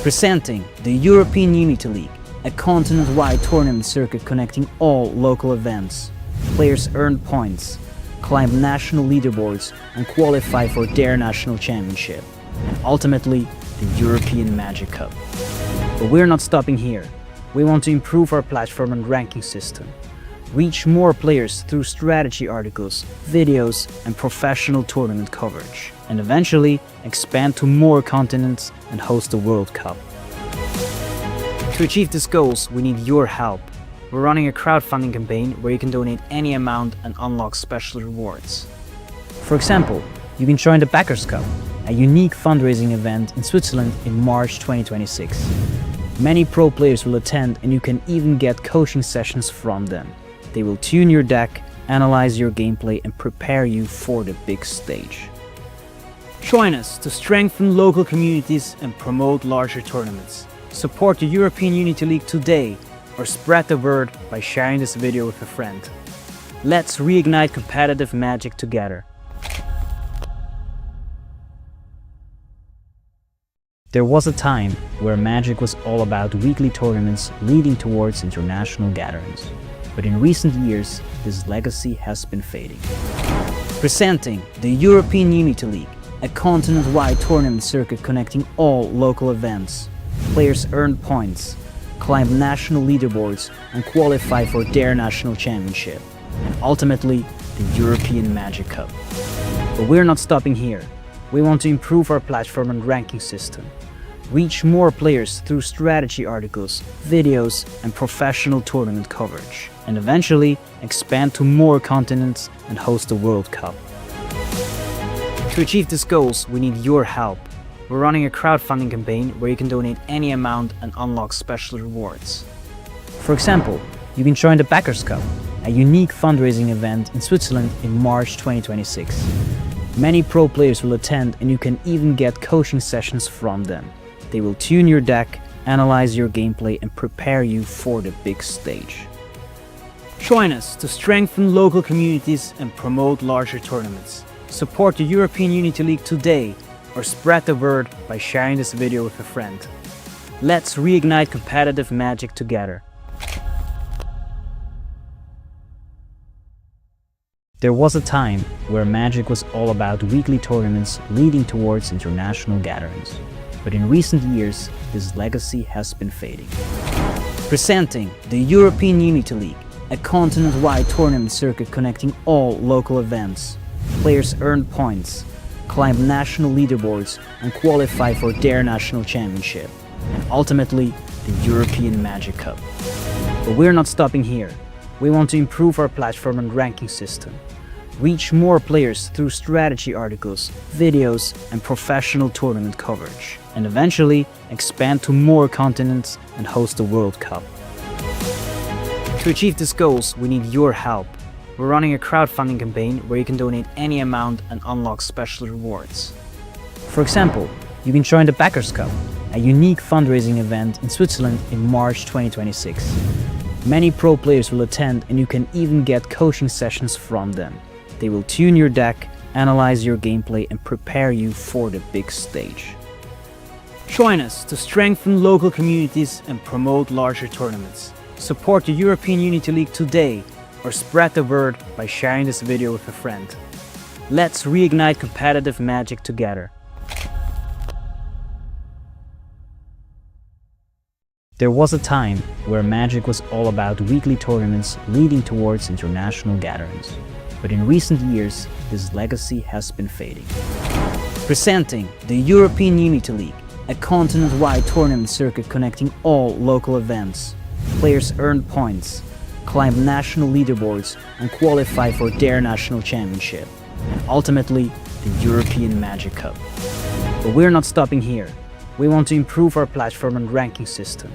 Presenting the European Unity League, a continent-wide tournament circuit connecting all local events. Players earn points, climb national leaderboards, and qualify for their national championship. And ultimately, the European Magic Cup. But we're not stopping here. We want to improve our platform and ranking system, reach more players through strategy articles, videos, and professional tournament coverage, and eventually expand to more continents and host the World Cup. To achieve these goals, we need your help. We're running a crowdfunding campaign where you can donate any amount and unlock special rewards. For example, you can join the Backers Cup, a unique fundraising event in Switzerland in March 2026. Many pro players will attend, and you can even get coaching sessions from them. They will tune your deck, analyze your gameplay, and prepare you for the big stage. Join us to strengthen local communities and promote larger tournaments. Support the European Unity League today, or spread the word by sharing this video with a friend. Let's reignite competitive Magic together. There was a time where Magic was all about weekly tournaments leading towards international gatherings. But in recent years, this legacy has been fading. Presenting the European Unity League, a continent-wide tournament circuit connecting all local events. Players earn points, climb national leaderboards, and qualify for their national championship. And ultimately, the European Magic Cup. But we're not stopping here. We want to improve our platform and ranking system, reach more players through strategy articles, videos, and professional tournament coverage, and eventually expand to more continents and host the World Cup. To achieve these goals, we need your help. We're running a crowdfunding campaign where you can donate any amount and unlock special rewards. For example, you can join the Backers Cup, a unique fundraising event in Switzerland in March 2026. Many pro players will attend, and you can even get coaching sessions from them. They will tune your deck, analyze your gameplay, and prepare you for the big stage. Join us to strengthen local communities and promote larger tournaments. Support the European Unity League today, or spread the word by sharing this video with a friend. Let's reignite competitive Magic together. There was a time where Magic was all about weekly tournaments leading towards international gatherings. But in recent years, this legacy has been fading. Presenting the European Unity League, a continent-wide tournament circuit connecting all local events. Players earn points, climb national leaderboards, and qualify for their national championship. And ultimately, the European Magic Cup. But we're not stopping here. We want to improve our platform and ranking system, reach more players through strategy articles, videos, and professional tournament coverage, and eventually expand to more continents and host the World Cup. To achieve these goals, we need your help. We're running a crowdfunding campaign where you can donate any amount and unlock special rewards. For example, you can join the Backers Cup, a unique fundraising event in Switzerland in March 2026. Many pro players will attend, and you can even get coaching sessions from them. They will tune your deck, analyze your gameplay, and prepare you for the big stage. Join us to strengthen local communities and promote larger tournaments. Support the European Unity League today, or spread the word by sharing this video with a friend. Let's reignite competitive magic together. There was a time where Magic was all about weekly tournaments leading towards international gatherings. But in recent years, this legacy has been fading. Presenting the European Unity League, a continent-wide tournament circuit connecting all local events. Players earn points, climb national leaderboards, and qualify for their national championship, and ultimately the European Magic Cup. But we're not stopping here. We want to improve our platform and ranking system,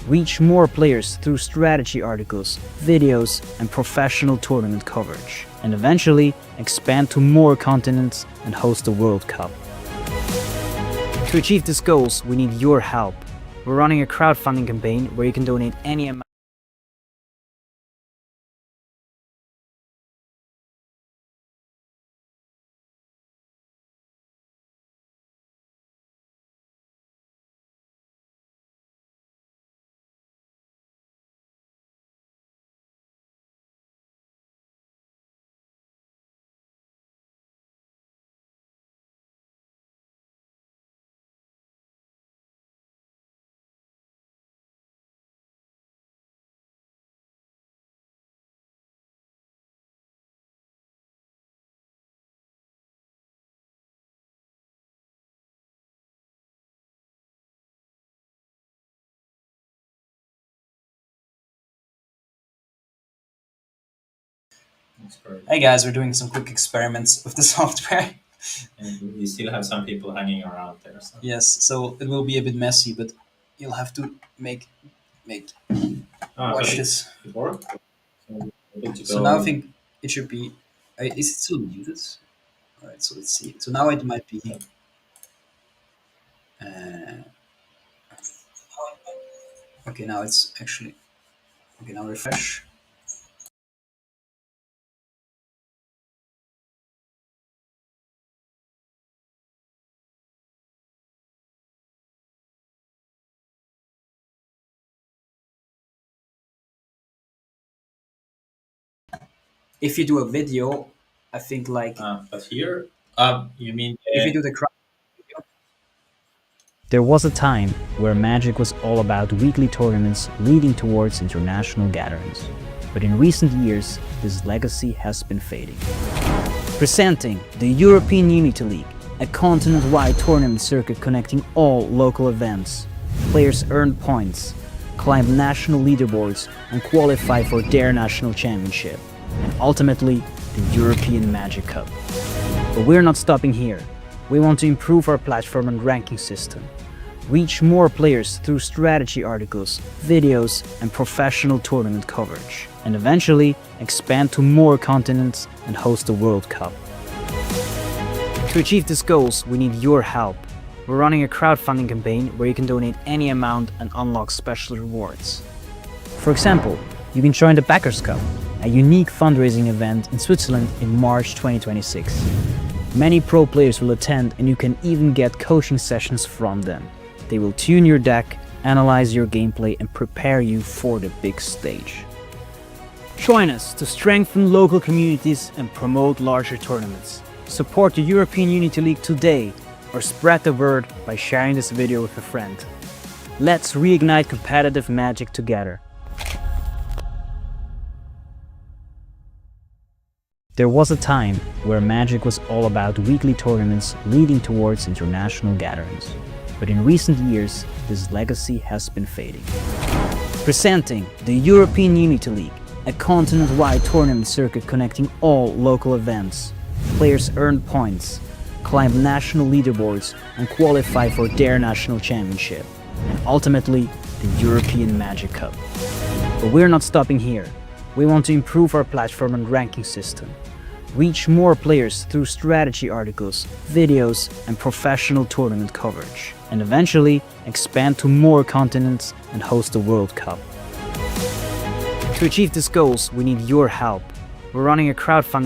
reach more players through strategy articles, videos, and professional tournament coverage, and eventually expand to more continents and host the World Cup. To achieve these goals, we need your help. We're running a crowdfunding campaign where you can donate any amount. Hey guys, we're doing some quick experiments with the software. And we still have some people hanging around there. So. Yes, so it will be a bit messy, but you'll have to make watch this. It worked. So now I think it should be. Is it still muted? All right, so let's see. So now it might be. Okay, now it's actually. Okay, now refresh. If you do a video, I think like but here, you mean if you do the crowd. There was a time where Magic was all about weekly tournaments leading towards international gatherings. But in recent years, this legacy has been fading. Presenting the European Unity League, a continent-wide tournament circuit connecting all local events. Players earn points, climb national leaderboards, and qualify for their national championship, and ultimately the European Magic Cup. But we're not stopping here. We want to improve our platform and ranking system, reach more players through strategy articles, videos, and professional tournament coverage, and eventually expand to more continents and host the World Cup. To achieve these goals, we need your help. We're running a crowdfunding campaign where you can donate any amount and unlock special rewards. For example, you can join the Backers Cup, a unique fundraising event in Switzerland in March 2026. Many pro players will attend, and you can even get coaching sessions from them. They will tune your deck, analyze your gameplay, and prepare you for the big stage. Join us to strengthen local communities and promote larger tournaments. Support the European Unity League today, or spread the word by sharing this video with a friend. Let's reignite competitive magic together. There was a time where Magic was all about weekly tournaments leading towards international gatherings. But in recent years, this legacy has been fading. Presenting the European Unity League, a continent-wide tournament circuit connecting all local events. Players earn points, climb national leaderboards, and qualify for their national championship, and ultimately the European Magic Cup. But we're not stopping here. We want to improve our platform and ranking system, reach more players through strategy articles, videos, and professional tournament coverage, and eventually expand to more continents and host the World Cup. To achieve these goals, we need your help. We're running a crowdfunding